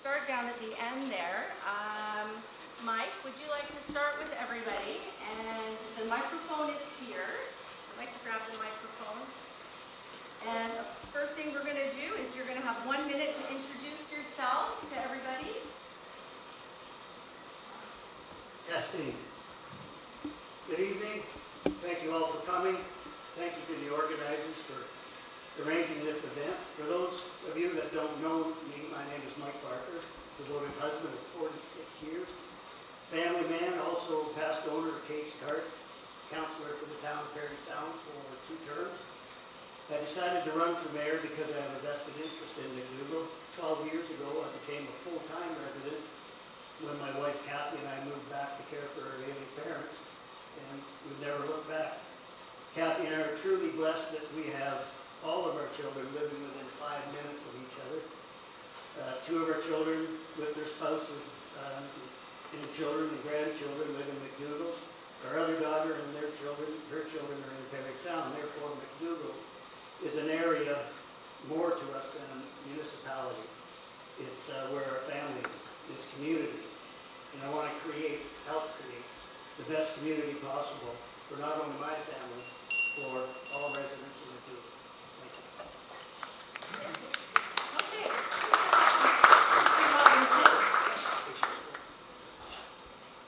start down at the end there. Mike, would you like to start with everybody? And the microphone is here. I'd like to grab the microphone. And the first thing we're going to do is you're going to have 1 minute to introduce yourselves to everybody. Testing. Good evening. Thank you all for coming. Thank you to the organizers for arranging this event. For those of you that don't know me, my name is Mike Barker, devoted husband of 46 years, family man, also past owner of Kate's Cart, counselor for the town of Parry Sound for 2 terms. I decided to run for mayor because I have a vested interest in McDougall. 12 years ago, I became a full-time resident when my wife Kathy and I moved back to care for our ailing parents, and we've never looked back. Kathy and I are truly blessed that we have all of our children living within 5 minutes of each other. 2 of our children with their spouses and children and grandchildren live in McDougall. Our other daughter and her children are in Parry Sound. Therefore, McDougall is an area more to us than a municipality. It's where our family is. It's community. And I want to help create the best community possible for not only my family, for all residents of McDougall. Thank you. Okay.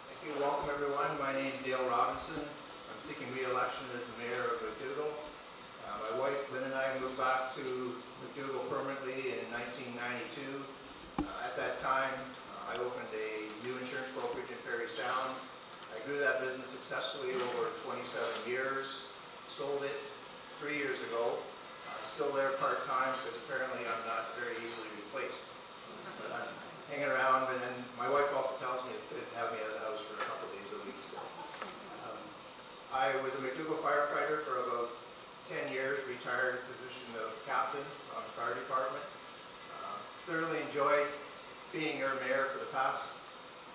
Thank you. Welcome everyone. My name is Dale Robinson. I'm seeking re-election as the mayor of McDougall. My wife Lynn and I moved back to McDougall permanently in 1992. At that time, I opened a new insurance brokerage in Parry Sound. I grew that business successfully over 27 years. Sold it 3 years ago. I'm still there part-time because apparently I'm not very easily replaced. But I'm hanging around, and then my wife also tells me it's good to have me out of the house for a couple of days a week. So, I was a McDougall firefighter for about 10 years, retired position of captain on the fire department. Thoroughly enjoyed being your mayor for the past,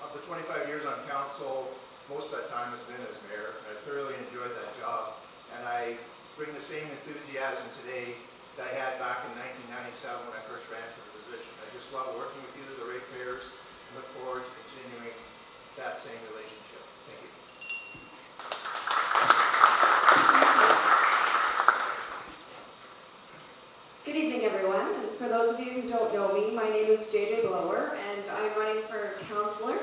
of the 25 years on council, most of that time has been as mayor. I thoroughly enjoyed that job, and I bring the same enthusiasm today that I had back in 1997 when I first ran for the position. I just love working with you as the ratepayers and look forward to continuing that same relationship. Thank you. Good evening, everyone. And for those of you who don't know me, my name is JJ Blower, and I'm running for councillor.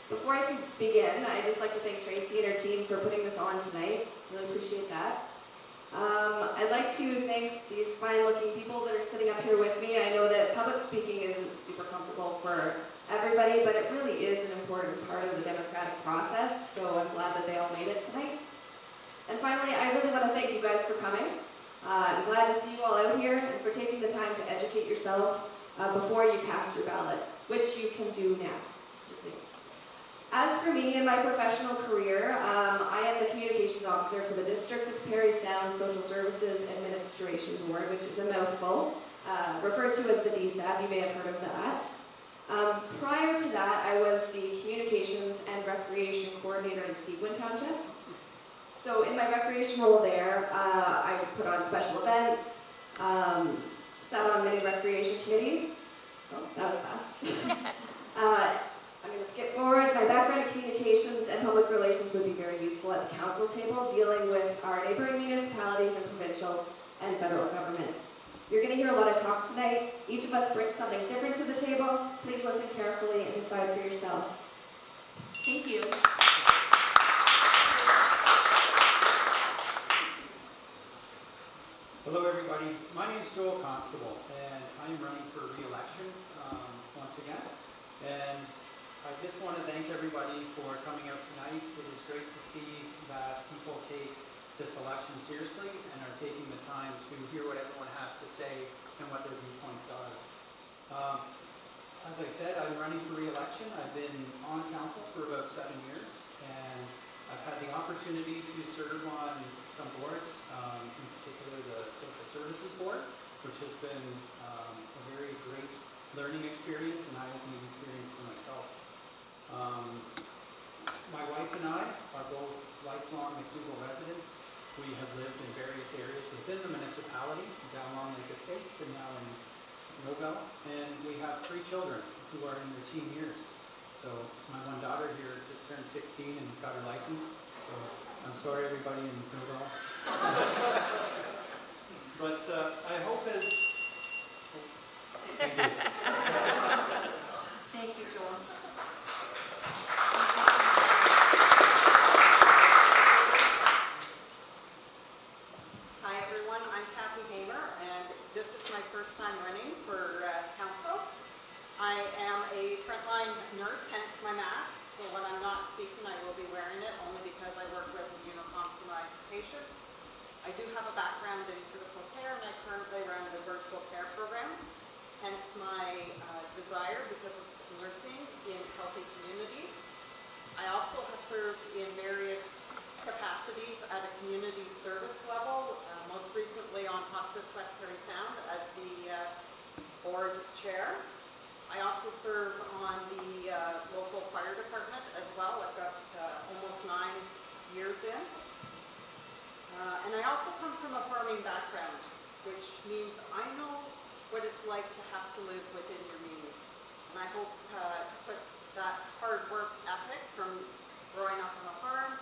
Before I begin, I'd just like to thank Tracy and her team for putting this on tonight. Really appreciate that. I'd like to thank these fine-looking people that are sitting up here with me. I know that public speaking isn't super comfortable for everybody, but it really is an important part of the democratic process, so I'm glad that they all made it tonight. And finally, I really want to thank you guys for coming. I'm glad to see you all out here and for taking the time to educate yourself before you cast your ballot, which you can do now. As for me in my professional career, I am the communications officer for the District of Parry Sound Social Services Administration Board, which is a mouthful, referred to as the DSAB. You may have heard of that. Prior to that, I was the communications and recreation coordinator in Tuesday Township. So in my recreation role there, I put on special events, sat on many recreation committees. Oh, that was fast. I'm going to skip forward. My background in communications and public relations would be very useful at the council table, dealing with our neighboring municipalities and provincial and federal governments. You're going to hear a lot of talk tonight. Each of us brings something different to the table. Please listen carefully and decide for yourself. Thank you. Hello everybody, my name is Constable, and I'm running for re-election once again. And I just want to thank everybody for coming out tonight. It is great to see that people take this election seriously and are taking the time to hear what everyone has to say and what their viewpoints are. As I said, I'm running for re-election. I've been on council for about 7 years, and I've had the opportunity to serve on some boards, in particular the Social Services Board, which has been a very great learning experience and eye-opening experience for myself. My wife and I are both lifelong McDougall residents. We have lived in various areas within the municipality, down Long Lake Estates and now in Nobel, and we have 3 children who are in their teen years. So my one daughter here just turned 16 and got her license. So I'm sorry, everybody in Nobel. But I hope as... Thank you. Thank you, Joel. Hi everyone, I'm Kathy Hamer, and this is my first time running for council. I am a frontline nurse, hence my mask, so when I'm not speaking I will be wearing it only because I work with immunocompromised patients. I do have a background in critical care and I currently run the virtual care program, hence my desire because of nursing in healthy communities. I also have served in various capacities at a community service level, most recently on Hospice West Parry Sound as the board chair. I also serve on the local fire department as well. I've got almost 9 years in. And I also come from a farming background, which means I know what it's like to have to live within your means. And I hope to put that hard work ethic from growing up on a farm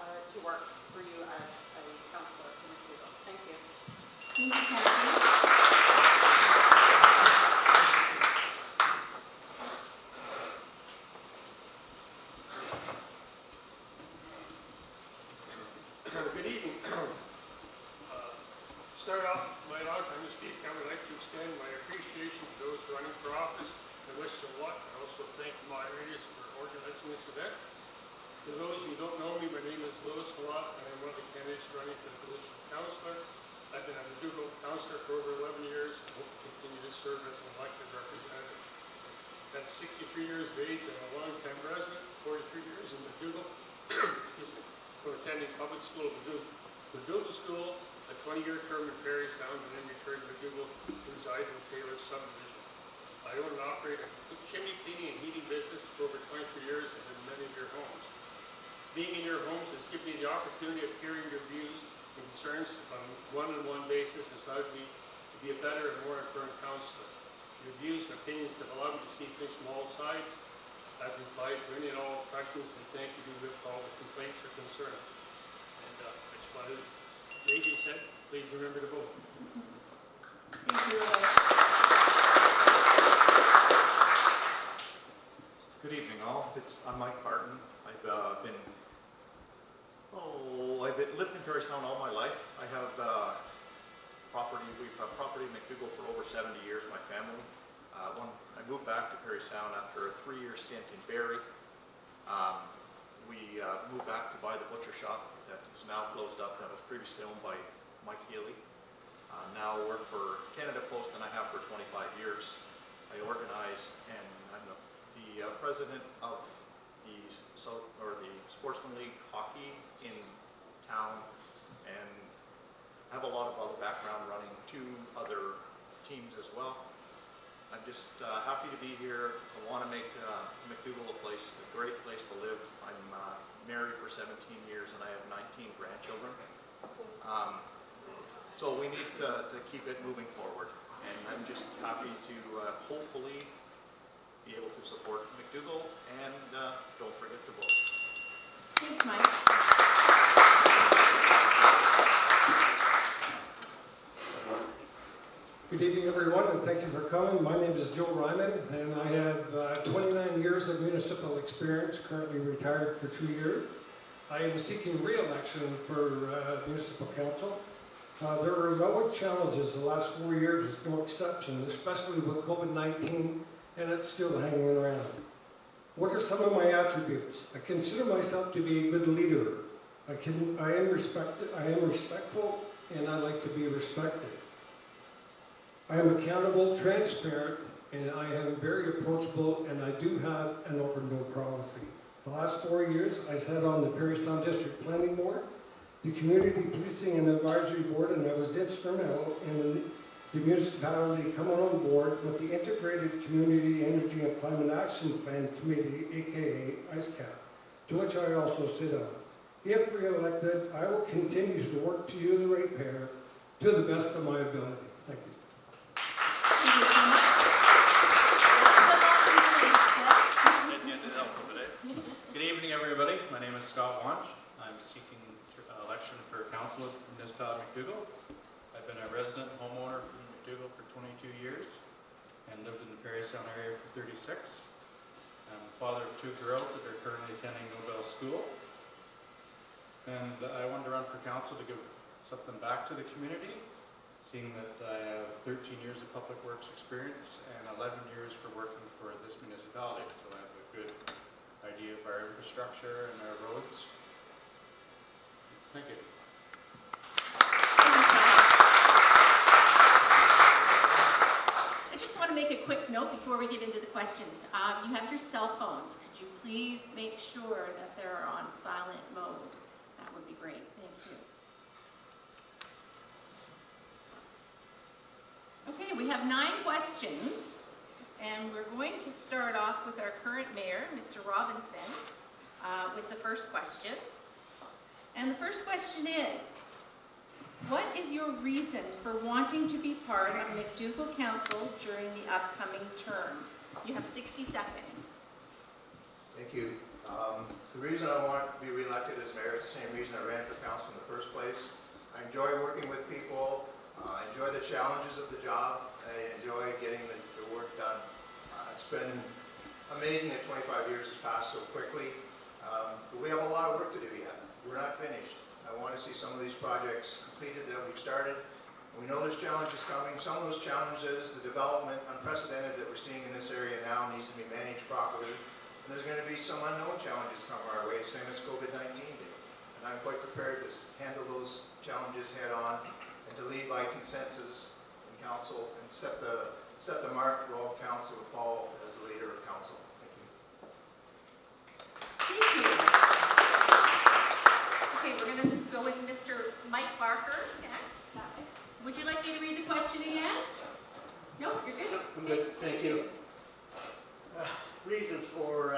to work for you as a councillor in McDougall. Thank you. Thank you, Kathy. Good evening. Start off my long time to speak. I would like to extend my appreciation to those running for office. I wish them luck. I also thank the moderators for organizing this event. For those who don't know me, my name is Malott, and I'm one of the candidates running for the position of councillor. I've been a McDougall councillor for over 11 years and hope to continue to serve as an elected representative. At 63 years of age, I'm a long-time resident, 43 years in McDougall. Excuse me. For attending public school at McDougall School, a 20-year term in Parry Sound, and then returned to McDougall to reside in Taylor subdivision. I own and operate a chimney cleaning and heating business for over 23 years and in many of your homes. Being in your homes has given me the opportunity of hearing your views and concerns on a one-on-one basis has allowed me to be a better and more informed councillor. Your views and opinions have allowed me to see things from all sides. I've replied to any and all questions and thank you with all the complaints or concerns. And I just wanted to make it said, please remember to vote. Thank you. Good evening, all. I'm Mike Parton. I've lived in Parry Sound all my life. I have property. We've had property in McDougall for over 70 years. My family. I moved back to Parry Sound after a 3-year stint in Barrie. We moved back to buy the butcher shop that is now closed up. That was previously owned by Mike Healy. Now I work for Canada Post, and I have for 25 years. I organize, and I'm the president of the Sportsman League hockey in town, and have a lot of other background running 2 other teams as well. I'm just happy to be here. I want to make McDougall a great place to live. I'm married for 17 years and I have 19 grandchildren. So we need to keep it moving forward. And I'm just happy to hopefully be able to support McDougall, and don't forget to vote. Thanks, Mike. Good evening, everyone, and thank you for coming. My name is Joe Ryman, and I have 29 years of municipal experience, currently retired for 2 years. I am seeking re-election for municipal council. There is always challenges. The last 4 years is no exception, especially with COVID-19, and it's still hanging around. What are some of my attributes? I consider myself to be a good leader. I am respectful, and I like to be respected. I am accountable, transparent, and I am very approachable, and I do have an open door policy. The last 4 years, I sat on the Parry Sound District Planning Board, the Community Policing and Advisory Board, and I was instrumental in the municipality coming on board with the Integrated Community Energy and Climate Action Plan Committee, aka ICECAP, to which I also sit on. If re-elected, I will continue to work to you, the ratepayer, to the best of my ability. Thank you. Thank you. Parry Sound area for 36. I'm the father of 2 girls that are currently attending Nobel School. And I wanted to run for council to give something back to the community, seeing that I have 13 years of public works experience and 11 years for working for this municipality. So I have a good idea of our infrastructure and our roads. Thank you. I just want to make a quick note before we get into the questions. You have your cell phones. Could you please make sure that they're on silent mode? That would be great. Thank you. Okay, we have 9 questions, and we're going to start off with our current mayor, Mr. Robinson, with the first question. And the first question is, what is your reason for wanting to be part of McDougall Council during the upcoming term? You have 60 seconds. Thank you. The reason I want to be re-elected as mayor is the same reason I ran for council in the first place. I enjoy working with people. I enjoy the challenges of the job. I enjoy getting the work done. It's been amazing that 25 years has passed so quickly, but we have a lot of work to do yet. We're not finished. I want to see some of these projects completed that we've started. We know there's challenges coming. Some of those challenges, the development, unprecedented that we're seeing in this area now, needs to be managed properly. And there's going to be some unknown challenges coming our way, same as COVID-19 did. And I'm quite prepared to handle those challenges head on and to lead by consensus in council and set the mark for all council to follow as the leader of council. Thank you. Thank you. Okay, we're going to go with Mr. Mike Barker next. Would you like me to read the question again? No, you're good. I'm good, thank you. Reason for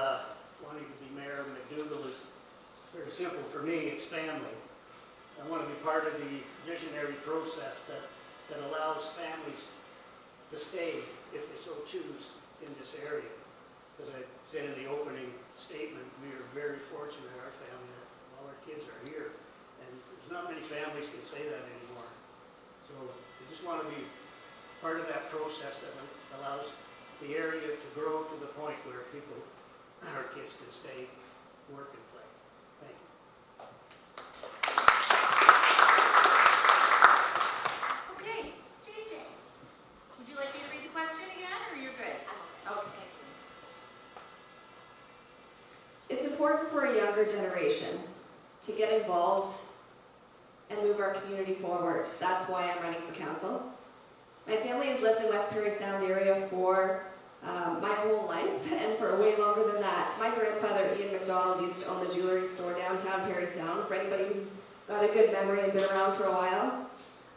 wanting to be mayor of McDougall is very simple. For me, it's family. I want to be part of the visionary process that allows families to stay, if they so choose, in this area. As I said in the opening statement, we are very fortunate in our family that all our kids are here. And there's not many families can say that anymore. So I just want to be part of that process that allows the area to grow to the point where people, our kids, can stay, work, and play. Thank you. Okay, JJ, would you like me to read the question again, or you're good? Okay. It's important for a younger generation to get involved and move our community forward. That's why I'm running for council. My family has lived in West Parry Sound area for my whole life, and for way longer than that. My grandfather, Ian McDougall, used to own the jewelry store downtown Parry Sound, for anybody who's got a good memory and been around for a while.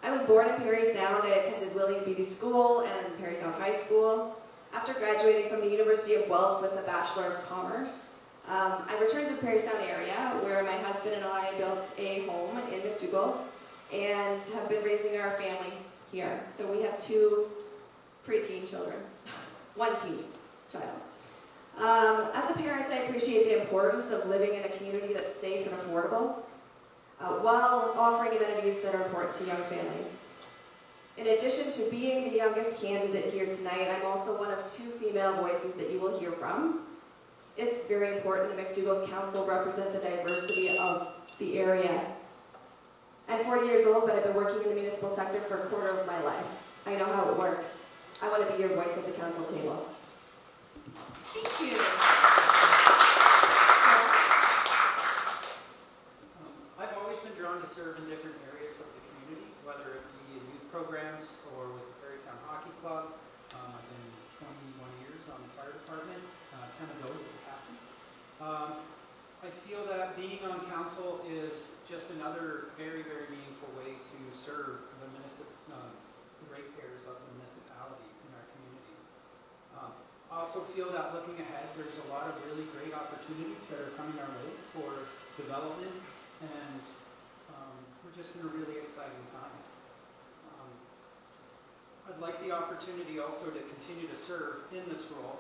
I was born in Parry Sound. I attended William Beatty School and Parry Sound High School. After graduating from the University of Guelph with a Bachelor of Commerce, I returned to the Parry Sound area, where my husband and I built a home in McDougall and have been raising our family here. So we have 2 preteen children, 1 teen child. As a parent, I appreciate the importance of living in a community that's safe and affordable, while offering amenities that are important to young families. In addition to being the youngest candidate here tonight, I'm also one of 2 female voices that you will hear from. It's very important that McDougall's council represent the diversity of the area. I'm 40 years old, but I've been working in the municipal sector for a quarter of my life. I know how it works. I want to be your voice at the council table. Thank you. I've always been drawn to serve in different areas of the community, whether it be in youth programs or with the Parry Sound Hockey Club. I've been 21 years on the fire department, 10 of those as a captain. I feel that being on council is just another very, very meaningful way to serve the ratepayers of the municipality in our community. I also feel that looking ahead, there's a lot of really great opportunities that are coming our way for development, and we're just in a really exciting time. I'd like the opportunity also to continue to serve in this role